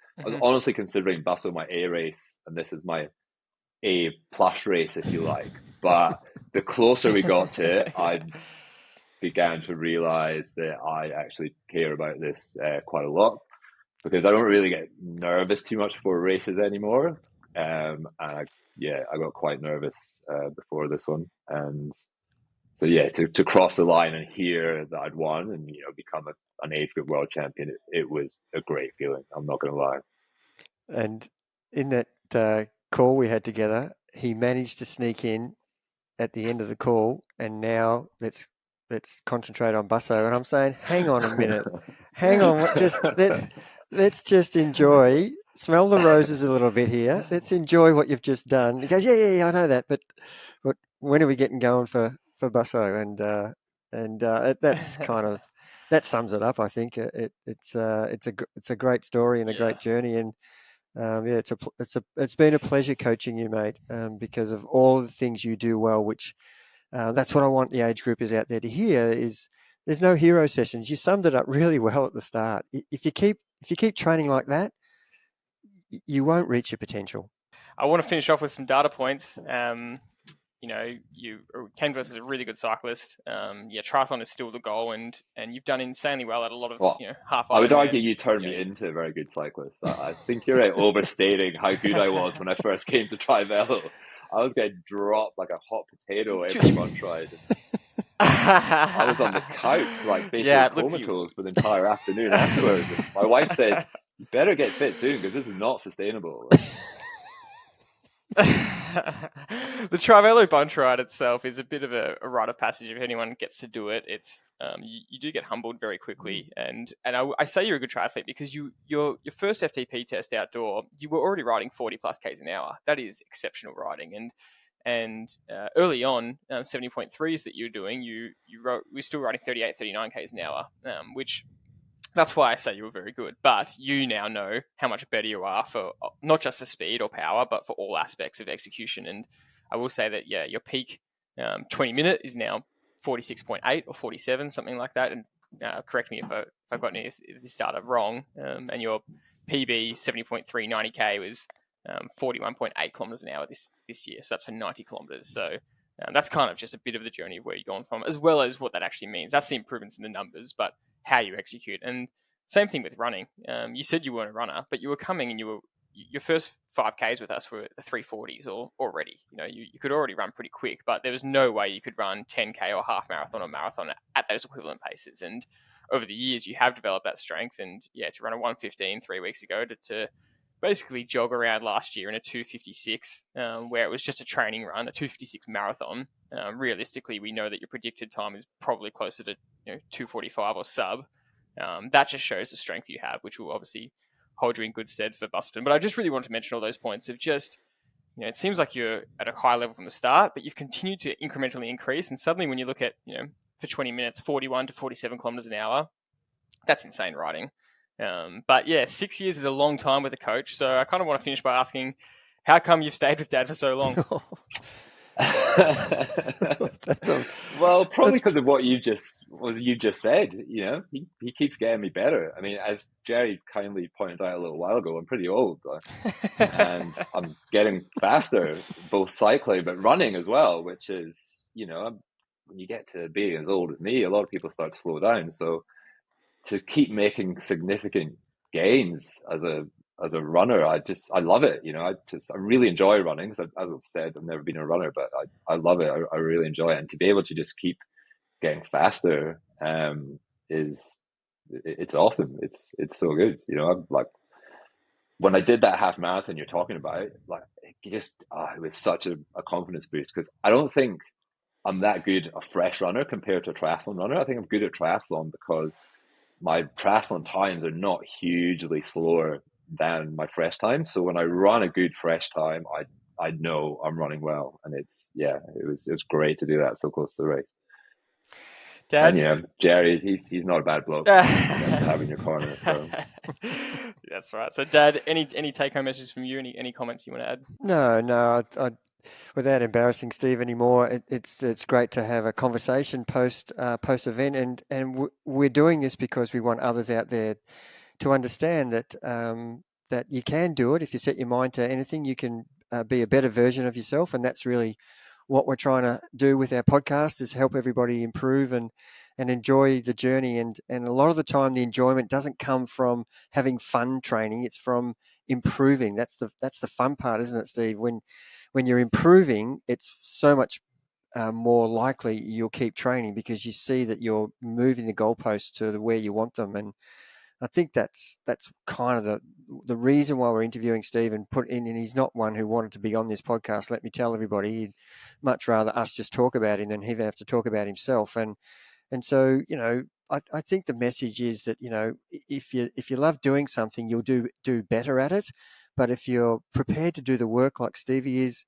honestly considering Busso my A race, and this is my A+ race, if you like. But the closer we got to it, I began to realize that I actually care about this quite a lot, because I don't really get nervous too much before races anymore. And I got quite nervous before this one. And so, to cross the line and hear that I'd won and, become an age group world champion, it was a great feeling. I'm not going to lie. And in that call we had together, he managed to sneak in at the end of the call, and now let's concentrate on Busso. And I'm saying, hang on a minute, let's just enjoy, smell the roses a little bit here. Let's enjoy what you've just done. He goes, yeah, I know that, but when are we getting going for Busso? And that's kind of, that sums it up. I think it's a great story and a great journey. And it's been a pleasure coaching you, mate, because of all the things you do well, which that's what I want the age groupers out there to hear, is there's no hero sessions. You summed it up really well at the start. If you keep training like that, you won't reach your potential. I want to finish off with some data points. You came to us as a really good cyclist. Triathlon is still the goal, and you've done insanely well at a lot of half Ironmans. I would argue you turned me into a very good cyclist. I think you're overstating how good I was when I first came to TriVelo. I was getting dropped like a hot potato every month ride. I was on the couch, like basically comatose for the entire afternoon afterwards. And my wife said, "You better get fit soon because this is not sustainable." The TriVelo bunch ride itself is a bit of a rite of passage if anyone gets to do it. It's you do get humbled very quickly, and I say you're a good triathlete because your first FTP test outdoor, you were already riding 40 plus k's an hour. That is exceptional riding, and early on 70.3s that you were doing, you were still riding 38, 39 k's an hour, which. That's why I say you were very good. But you now know how much better you are for not just the speed or power, but for all aspects of execution. And I will say that, yeah, your peak 20-minute is now 46.8 or 47, something like that. And correct me if I've got any of this data wrong. And your PB 70.3 90K was 41.8 kilometers an hour this year. So that's for 90 kilometers. So that's kind of just a bit of the journey of where you're going from, as well as what that actually means. That's the improvements in the numbers, but how you execute. And same thing with running. You said you weren't a runner, but you were coming and your first 5Ks with us were the 340s already. You could already run pretty quick, but there was no way you could run 10K or half marathon or marathon at those equivalent paces. And over the years, you have developed that strength. And yeah, to run a 1:15 3 weeks ago, to basically jog around last year in a 2:56, where it was just a training run, a 2:56 marathon. Realistically, we know that your predicted time is probably closer to 2:45 or sub. That just shows the strength you have, which will obviously hold you in good stead for Busselton. But I just really want to mention all those points of just, it seems like you're at a high level from the start, but you've continued to incrementally increase. And suddenly when you look at, for 20 minutes, 41 to 47 kilometers an hour, that's insane riding. But yeah, 6 years is a long time with a coach. So I kind of want to finish by asking, how come you've stayed with Dad for so long? Well, probably because of what you just said. He keeps getting me better. I mean, as Jerry kindly pointed out a little while ago, I'm pretty old, and I'm getting faster, both cycling but running as well. Which is, when you get to be as old as me, a lot of people start to slow down. So to keep making significant gains as a runner, I love it. I really enjoy running because, as I've said, I've never been a runner, but I love it. I really enjoy it, and to be able to just keep getting faster it's awesome. It's so good. I'm like, when I did that half marathon you're talking about, like, it was such a confidence boost, because I don't think I'm that good a fresh runner compared to a triathlon runner. I think I'm good at triathlon because my triathlon times are not hugely slower than my fresh time. So when I run a good fresh time, I know I'm running well, and it was great to do that so close to the race. Dad, and Jerry, he's not a bad bloke to have in your corner. So that's right. So Dad, any take home messages from you? Any comments you want to add? No. I without embarrassing Steve anymore, it's great to have a conversation post event, and we're doing this because we want others out there to understand that that you can do it if you set your mind to anything. You can be a better version of yourself, and that's really what we're trying to do with our podcast, is help everybody improve and enjoy the journey. And a lot of the time, the enjoyment doesn't come from having fun training; it's from improving. That's the fun part, isn't it, Steve? When you're improving, it's so much more likely you'll keep training because you see that you're moving the goalposts to where you want them. And I think that's kind of the reason why we're interviewing Steve and and he's not one who wanted to be on this podcast. Let me tell everybody, he'd much rather us just talk about him than he have to talk about himself. And so, I think the message is that, if you love doing something, you'll do better at it. But if you're prepared to do the work like Stevie is,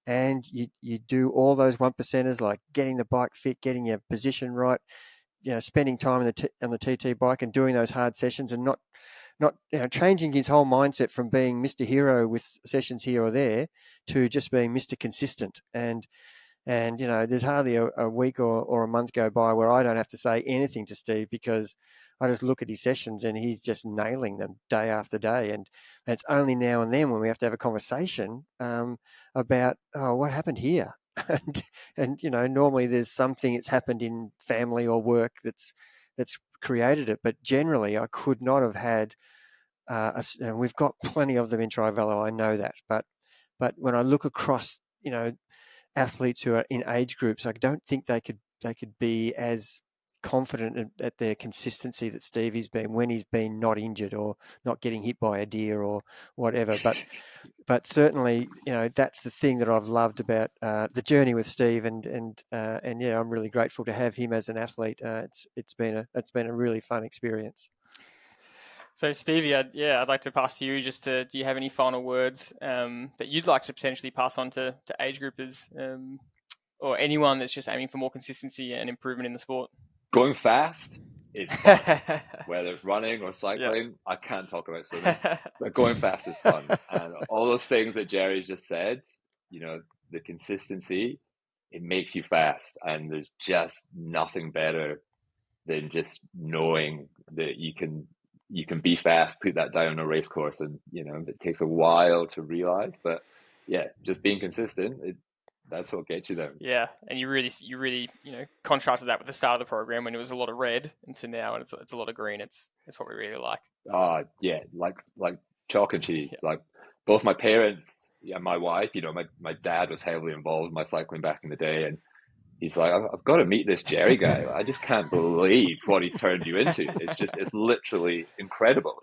and you do all those 1%ers, like getting the bike fit, getting your position right, spending time on the TT bike and doing those hard sessions, and not changing his whole mindset from being Mr. Hero with sessions here or there to just being Mr. Consistent. And there's hardly a week or a month go by where I don't have to say anything to Steve, because I just look at his sessions and he's just nailing them day after day. And it's only now and then when we have to have a conversation about, what happened here. and normally there's something that's happened in family or work that's created it. But generally, I could not have had, and we've got plenty of them in TriVelo, I know that. But when I look across, athletes who are in age groups, I don't think they could be as confident at their consistency that Stevie's been when he's been not injured or not getting hit by a deer or whatever. But certainly, that's the thing that I've loved about the journey with Steve, and yeah, I'm really grateful to have him as an athlete. It's been a really fun experience. So Stevie, I'd like to pass to you. Do you have any final words that you'd like to potentially pass on to age groupers or anyone that's just aiming for more consistency and improvement in the sport? Going fast is fun. Whether it's running or cycling, I can't talk about swimming, but going fast is fun. And all those things that Jerry's just said, the consistency, it makes you fast. And there's just nothing better than just knowing that you can be fast, put that down on a race course. And, it takes a while to realize, but yeah, just being consistent, that's what gets you there. Yeah, and you really contrasted that with the start of the program when it was a lot of red, into now and it's a lot of green. It's what we really like. Yeah, like chalk and cheese. Yeah. Like both my parents and my wife. My dad was heavily involved in my cycling back in the day, and he's like, I've got to meet this Jerry guy. I just can't believe what he's turned you into. It's literally incredible.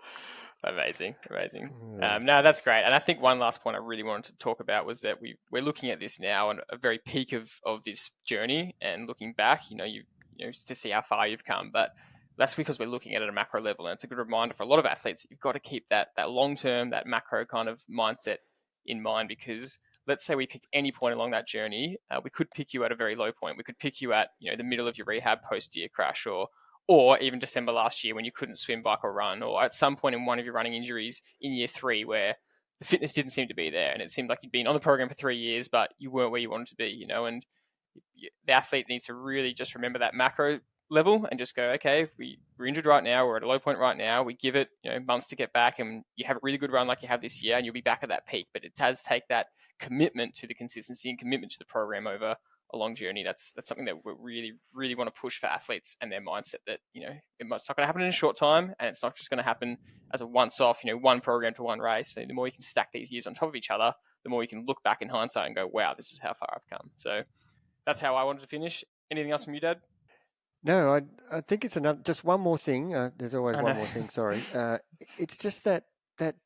Amazing. No, that's great. And I think one last point I really wanted to talk about was that we're looking at this now and a very peak of this journey, and looking back, you to see how far you've come. But that's because we're looking at it at a macro level, and it's a good reminder for a lot of athletes that you've got to keep that long term, that macro kind of mindset in mind. Because let's say we picked any point along that journey, we could pick you at a very low point. We could pick you at the middle of your rehab post deer crash, or even December last year when you couldn't swim, bike, or run, or at some point in one of your running injuries in year 3 where the fitness didn't seem to be there, and it seemed like you'd been on the program for 3 years, but you weren't where you wanted to be, and the athlete needs to really just remember that macro level and just go, okay, if we're injured right now, we're at a low point right now, we give it months to get back, and you have a really good run like you have this year, and you'll be back at that peak. But it does take that commitment to the consistency and commitment to the program over a long journey. That's something that we really, really want to push for athletes and their mindset that, it's not going to happen in a short time, and it's not just going to happen as a once-off, one program to one race. So the more you can stack these years on top of each other, the more you can look back in hindsight and go, wow, this is how far I've come. So that's how I wanted to finish. Anything else from you, Dad? No, I think it's just one more thing. There's always one more thing, sorry. It's just that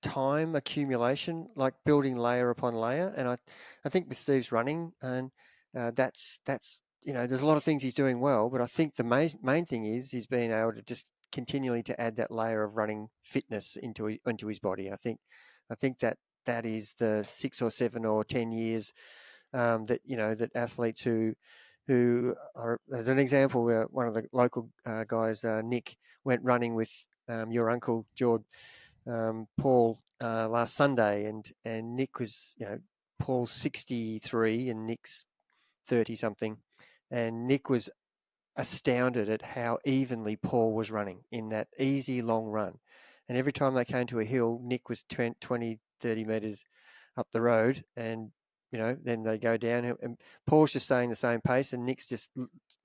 time accumulation, like building layer upon layer. And I think with Steve's running, and that's there's a lot of things he's doing well, but I think the main thing is he's being able to just continually to add that layer of running fitness into his body. I think that is the 6 or 7 or 10 years that athletes who are, as an example, one of the local guys, Nick, went running with your uncle Jordy, Paul, last Sunday, and Nick was, Paul's 63 and Nick's 30 something, and Nick was astounded at how evenly Paul was running in that easy long run. And every time they came to a hill, Nick was 20, 30 meters up the road, and then they go down, and Paul's just staying the same pace, and Nick's just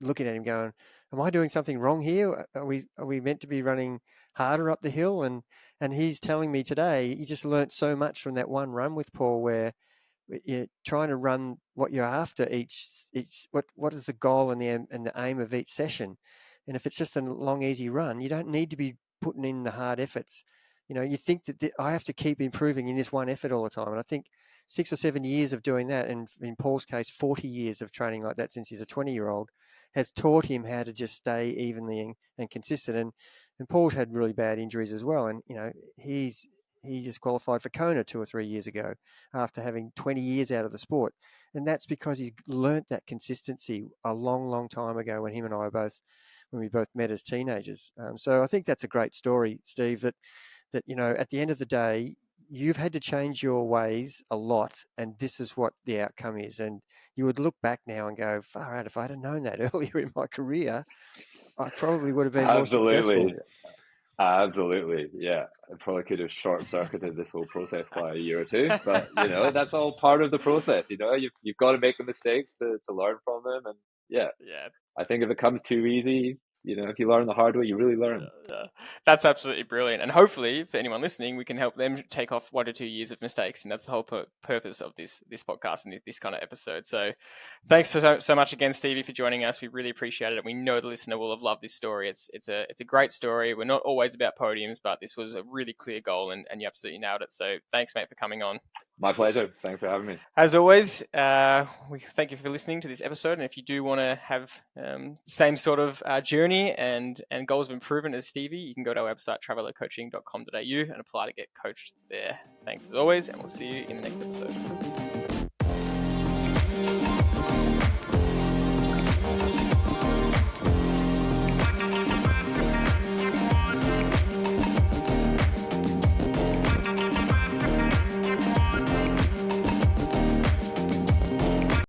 looking at him going, am I doing something wrong here? Are we meant to be running harder up the hill? And he's telling me today he just learnt so much from that one run with Paul, where you're trying to run what you're after each what is the goal and the aim of each session. And if it's just a long, easy run, you don't need to be putting in the hard efforts. You think that I have to keep improving in this one effort all the time. And I think 6 or 7 years of doing that, and in Paul's case, 40 years of training like that since he's a 20-year-old, has taught him how to just stay evenly and consistent. And Paul's had really bad injuries as well. And, he just qualified for Kona 2 or 3 years ago after having 20 years out of the sport. And that's because he's learnt that consistency a long, long time ago when we both met as teenagers. So I think that's a great story, Steve, that at the end of the day, you've had to change your ways a lot, and this is what the outcome is. And you would look back now and go, far out, if I'd have known that earlier in my career, I probably would have been more successful. Absolutely. Yeah. I probably could have short-circuited this whole process by a year or 2, but that's all part of the process. You've got to make the mistakes to learn from them. And yeah. I think if it comes too easy, if you learn the hard way, you really learn. That's absolutely brilliant. And hopefully, for anyone listening, we can help them take off 1 to 2 years of mistakes. And that's the whole purpose of this podcast and this kind of episode. So thanks so much again, Stevie, for joining us. We really appreciate it. We know the listener will have loved this story. It's a great story. We're not always about podiums, but this was a really clear goal, and you absolutely nailed it. So thanks, mate, for coming on. My pleasure. Thanks for having me. As always, we thank you for listening to this episode. And if you do want to have the same sort of journey and goals of improvement as Stevie, you can go to our website, trivelocoaching.com.au, and apply to get coached there. Thanks as always, and we'll see you in the next episode.